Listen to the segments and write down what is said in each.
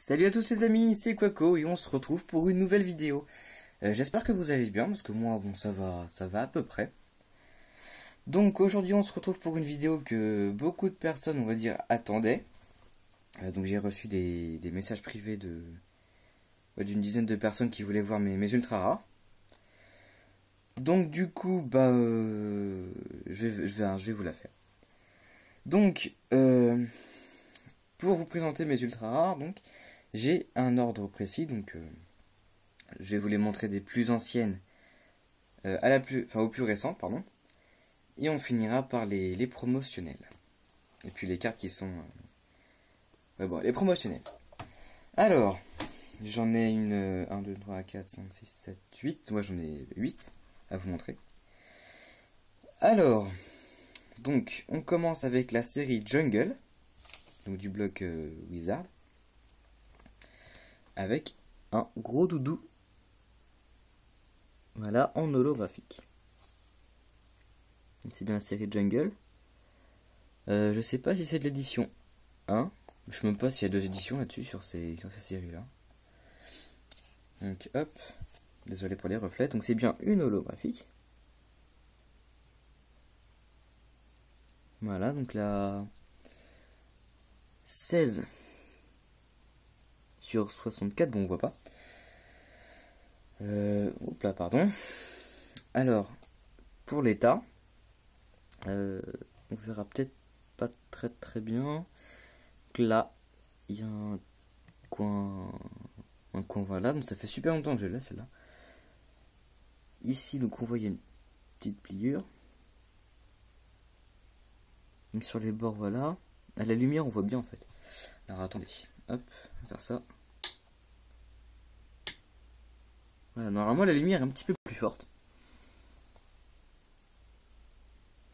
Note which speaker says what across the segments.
Speaker 1: Salut à tous les amis, c'est Quaco et on se retrouve pour une nouvelle vidéo. J'espère que vous allez bien parce que moi bon ça va à peu près. Donc aujourd'hui on se retrouve pour une vidéo que beaucoup de personnes on va dire attendaient. Donc j'ai reçu des messages privés d'une dizaine de personnes qui voulaient voir mes ultra rares. Donc du coup je vais vous la faire. Donc pour vous présenter mes ultra rares donc j'ai un ordre précis donc je vais vous les montrer des plus anciennes aux plus récentes, pardon. Et on finira par les promotionnels. Et puis les cartes qui sont... les promotionnels. Alors, j'en ai une 1, 2, 3, 4, 5, 6, 7, 8. Moi j'en ai 8 à vous montrer. Alors, donc on commence avec la série Jungle. Donc du bloc Wizard. Avec un gros doudou. Voilà, en holographique. C'est bien la série Jungle. Je sais pas si c'est de l'édition 1. Je sais même pas s'il y a deux éditions là-dessus sur ces séries-là. Donc hop. Désolé pour les reflets. Donc c'est bien une holographique. Voilà, donc la 16 sur 64. Bon, on voit pas. Hop là, pardon. Alors, pour l'état, on verra peut-être pas très bien. Donc là, il y a un coin voilà. Donc ça fait super longtemps que je l'ai celle-là. Ici, donc on voit il y a une petite pliure. Donc sur les bords, voilà. À la lumière, on voit bien en fait. Alors attendez, hop, on va faire ça. Voilà, normalement la lumière est un petit peu plus forte.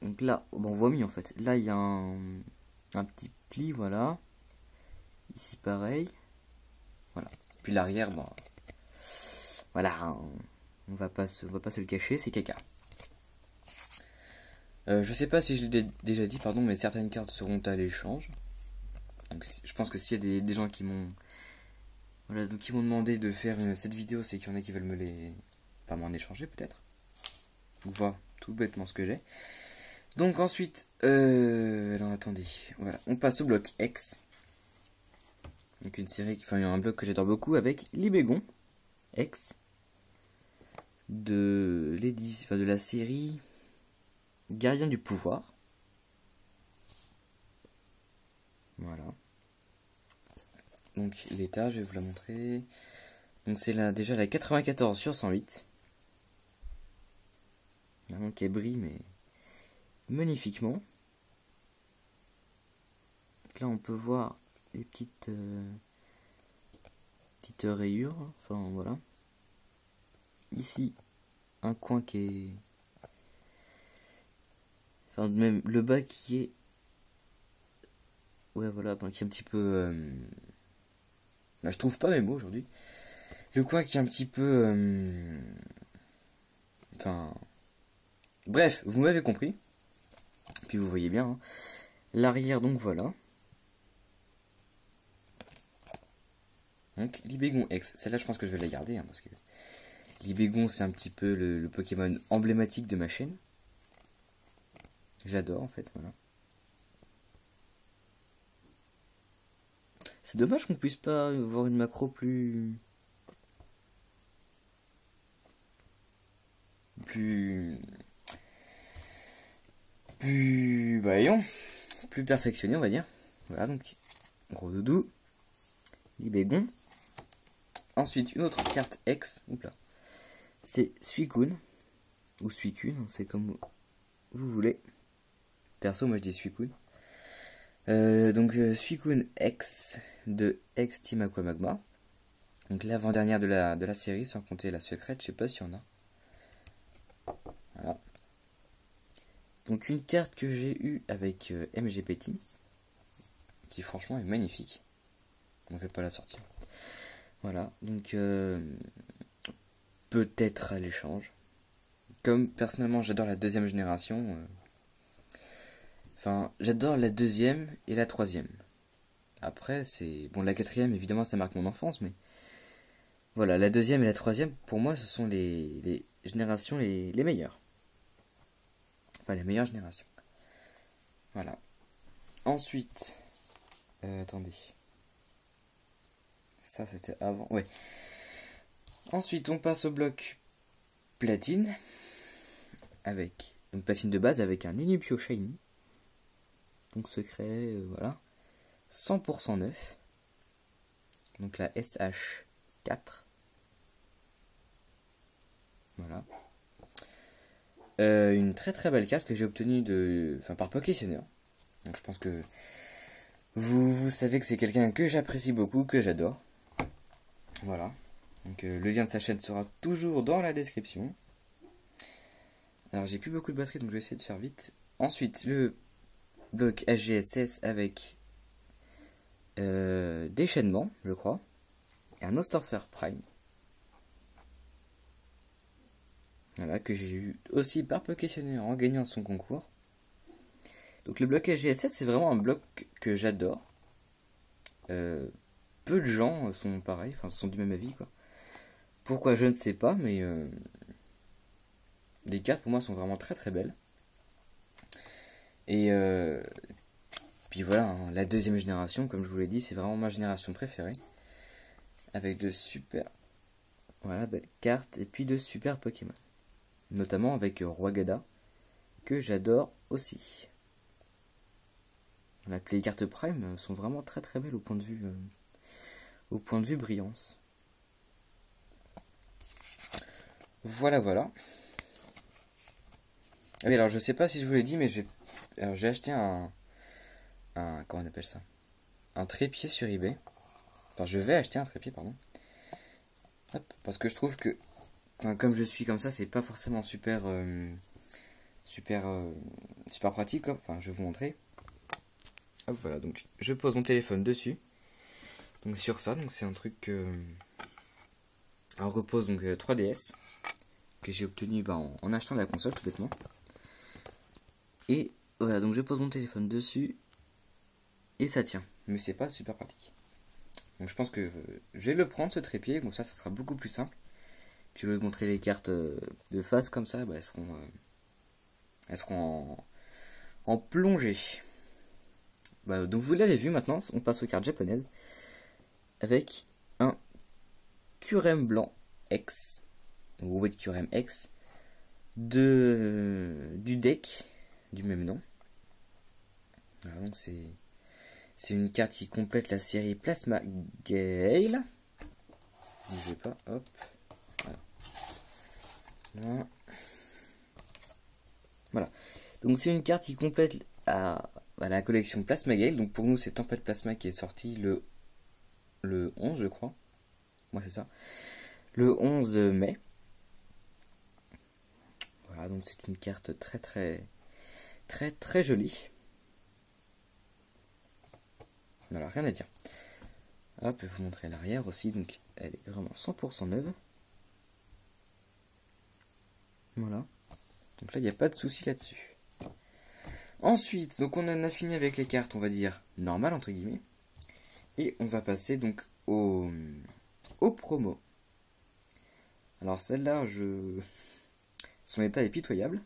Speaker 1: Donc là, bon, on voit mieux en fait. Là, il y a un petit pli, voilà. Ici, pareil. Voilà. Puis l'arrière, bon, voilà, on va pas se le cacher, c'est caca. Je sais pas si je l'ai déjà dit, pardon, mais certaines cartes seront à l'échange. Donc, je pense que s'il y a des gens qui m'ont demandé de faire cette vidéo, c'est qu'il y en a qui veulent m'en échanger peut-être. Voilà, tout bêtement ce que j'ai. Donc ensuite, alors attendez, voilà, on passe au bloc X. Donc une série, un bloc que j'adore beaucoup avec Libégon X de la série Gardien du pouvoir. Voilà. Donc l'état, je vais vous la montrer. Donc c'est déjà la 94 sur 108. Vraiment qui brille mais magnifiquement. Donc là on peut voir les petites rayures. Enfin voilà. Ici un coin qui est... Enfin même le bas qui est... Ouais voilà, qui est un petit peu... je trouve pas mes mots aujourd'hui. Le coin qui est un petit peu... Bref, vous m'avez compris. Puis vous voyez bien. Hein. L'arrière, donc voilà. Donc Libégon X. Celle-là, je pense que je vais la garder. Parce que Libégon, c'est un petit peu le Pokémon emblématique de ma chaîne. J'adore en fait. Voilà. C'est dommage qu'on puisse pas avoir une macro plus plus perfectionné on va dire. Voilà donc gros doudou, Libégon. Ensuite une autre carte X, c'est Suicune ou Suicune, c'est comme vous voulez. Perso moi je dis Suicune. Donc Suicune X de X Team Aquamagma. Donc l'avant-dernière de la série sans compter la secrète, je sais pas s'il y en a. Voilà. Donc une carte que j'ai eue avec MGP Teams, qui franchement est magnifique. On ne fait pas la sortir. Voilà, donc peut-être à l'échange. Comme personnellement j'adore la deuxième génération. J'adore la deuxième et la troisième. Après, c'est... Bon, la quatrième, évidemment, ça marque mon enfance, mais... Voilà, la deuxième et la troisième, pour moi, ce sont les générations les meilleures. Enfin, les meilleures générations. Voilà. Ensuite... attendez. Ça, c'était avant... Ouais. Ensuite, on passe au bloc platine. Avec... Donc, platine de base avec un Inupio Shiny. Donc, secret, voilà. 100% neuf. Donc, la SH4. Voilà. Une très très belle carte que j'ai obtenue par Pokéstone. Donc je pense que vous savez que c'est quelqu'un que j'apprécie beaucoup, que j'adore. Voilà. Donc le lien de sa chaîne sera toujours dans la description. Alors j'ai plus beaucoup de batterie donc je vais essayer de faire vite. Ensuite le bloc HGSS avec déchaînement, je crois. Et un Osterfer Prime. Voilà, que j'ai eu aussi par Pokéstone en gagnant son concours. Donc le bloc HGSS, c'est vraiment un bloc que j'adore. Peu de gens sont pareils, enfin sont du même avis quoi. Pourquoi je ne sais pas, mais les cartes pour moi sont vraiment très très belles. Et puis voilà, hein, la deuxième génération, comme je vous l'ai dit, c'est vraiment ma génération préférée. Avec de super, voilà, belles cartes et puis de super Pokémon. Notamment avec Roigada, que j'adore aussi. Les cartes Prime sont vraiment très très belles au point de vue brillance. Voilà, voilà. Ah oui, alors je sais pas si je vous l'ai dit, mais j'ai acheté comment on appelle ça? Un trépied sur eBay. Enfin, je vais acheter un trépied, pardon. Hop, parce que je trouve que, comme je suis comme ça, c'est pas forcément super pratique, quoi. Enfin, je vais vous montrer. Hop, voilà, donc je pose mon téléphone dessus. Donc sur ça, donc c'est un truc un repose donc 3DS que j'ai obtenu en achetant la console tout bêtement. Et voilà, donc je pose mon téléphone dessus et ça tient, mais c'est pas super pratique. Donc je pense que je vais le prendre ce trépied, comme ça sera beaucoup plus simple. Puis au lieu de montrer les cartes de face comme ça, elles seront en plongée. Donc vous l'avez vu maintenant, on passe aux cartes japonaises avec un Kyurem blanc X, ou Wet Kyurem X, du deck du même nom. Alors donc c'est une carte qui complète la série Plasma Gale. Je vais pas, hop. Voilà. Donc c'est une carte qui complète la collection Plasma Gale. Donc pour nous c'est Tempête Plasma qui est sorti le 11 je crois. Moi c'est ça. Le 11 mai. Voilà, donc c'est une carte très très très très jolie. Voilà, rien à dire. Hop, je vais vous montrer l'arrière aussi. Donc elle est vraiment 100% neuve. Voilà. Donc là, il n'y a pas de souci là-dessus. Ensuite, donc on en a fini avec les cartes, on va dire, normales, entre guillemets. Et on va passer donc au promo. Alors celle-là, son état est pitoyable.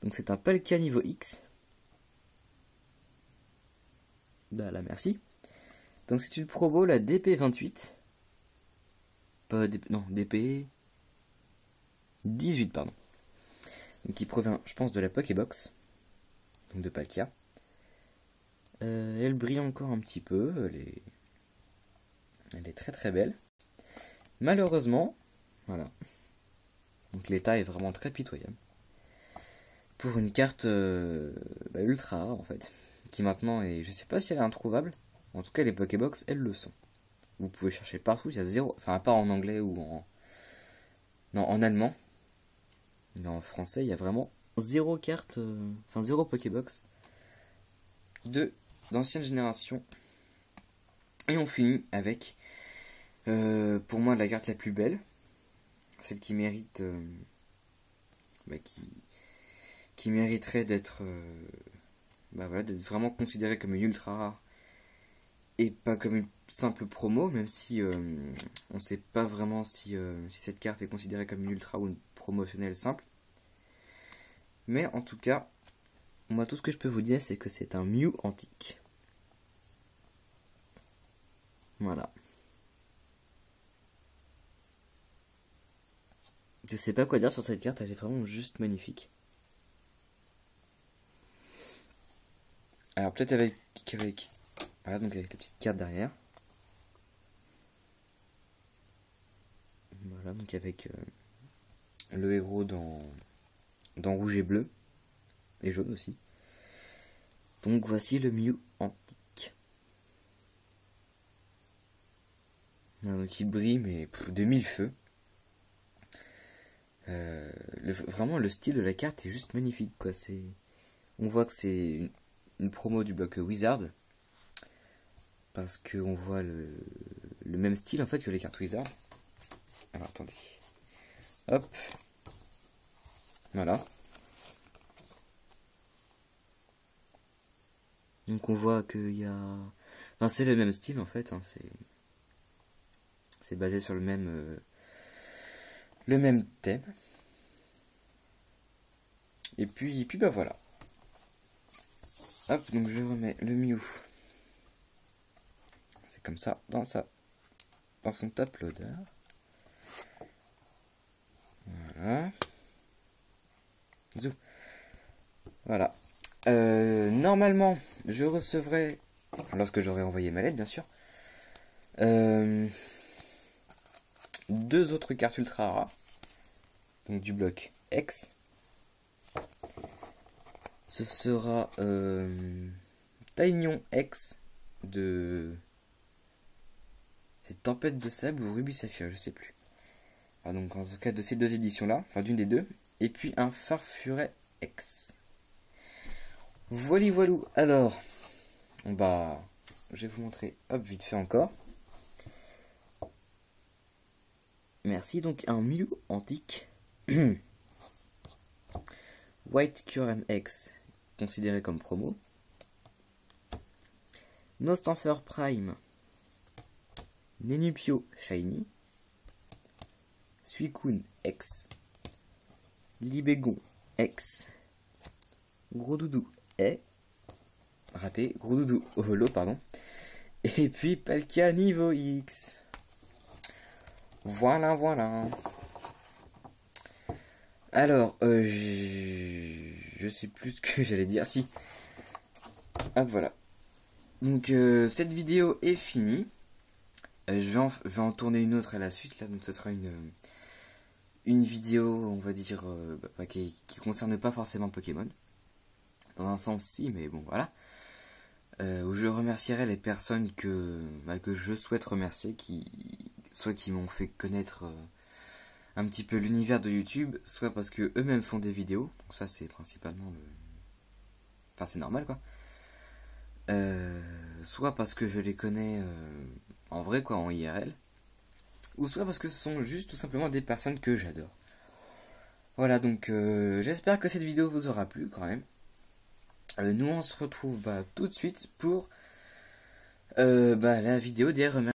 Speaker 1: Donc c'est un Palkia niveau X. Là, merci. Donc c'est une promo, la DP28. Non, DP 18, pardon. Donc qui provient, je pense, de la Pokébox. Donc de Palkia. Elle brille encore un petit peu. Elle est très très belle. Malheureusement, voilà. Donc l'état est vraiment très pitoyable. Pour une carte ultra rare en fait. Qui maintenant est. Je sais pas si elle est introuvable. En tout cas les Pokébox elles le sont. Vous pouvez chercher partout, il y a zéro. Enfin à part en anglais ou en allemand. Mais en français il y a vraiment zéro carte. Zéro Pokébox d'ancienne génération. Et on finit avec pour moi la carte la plus belle. Celle qui mérite qui mériterait d'être d'être vraiment considérée comme une ultra rare et pas comme une simple promo, même si on sait pas vraiment si cette carte est considérée comme une ultra ou une promotionnelle simple. Mais en tout cas, moi tout ce que je peux vous dire c'est que c'est un Mew antique. Voilà. Je sais pas quoi dire sur cette carte, elle est vraiment juste magnifique. Alors peut-être avec voilà, donc avec la petite carte derrière. Voilà, donc avec le héros dans rouge et bleu. Et jaune aussi. Donc voici le Mew antique. Donc il brille mais de mille feux. Vraiment le style de la carte est juste magnifique quoi. On voit que c'est une promo du bloc Wizard. Parce qu'on voit le même style en fait que les cartes Wizard. Alors attendez. Hop. Voilà. Donc on voit qu'il y a... Enfin c'est le même style en fait. Hein, c'est basé sur le même thème. Et puis bah voilà. Hop, donc je remets le Mew. C'est comme ça, dans son top loader. Voilà. Zou. Voilà. Normalement, je recevrai, lorsque j'aurai envoyé ma lettre, bien sûr, 2 autres cartes ultra rares. Donc du bloc X. Ce sera Taignon X de... C'est Tempête de Sable ou Ruby Saphir, je sais plus. Ah, donc en tout cas de ces 2 éditions-là, enfin d'une des 2. Et puis un Farfuret X. Voili voilou. Alors, bah, je vais vous montrer, hop, vite fait encore. Merci, donc un Mew antique. White Curem X, considéré comme promo. Nostanfer Prime. Nenupio Shiny. Suicune X. Libégon X. Gros Doudou est raté. Gros Doudou holo, pardon. Et puis Palkia niveau X. Voilà, voilà. Alors, je sais plus ce que j'allais dire. Si. Hop, voilà. Donc, cette vidéo est finie. Je vais en tourner une autre à la suite, là. Donc, ce sera une vidéo, on va dire, qui concerne pas forcément Pokémon. Dans un sens, si, mais bon, voilà. Où je remercierai les personnes que je souhaite remercier, soit qui m'ont fait connaître un petit peu l'univers de YouTube, soit parce que eux-mêmes font des vidéos. Donc ça, c'est principalement le... Enfin, c'est normal, quoi. Soit parce que je les connais en vrai, quoi, en IRL. Ou soit parce que ce sont juste tout simplement des personnes que j'adore. Voilà, donc j'espère que cette vidéo vous aura plu, quand même. Nous, on se retrouve tout de suite pour la vidéo des remerciements.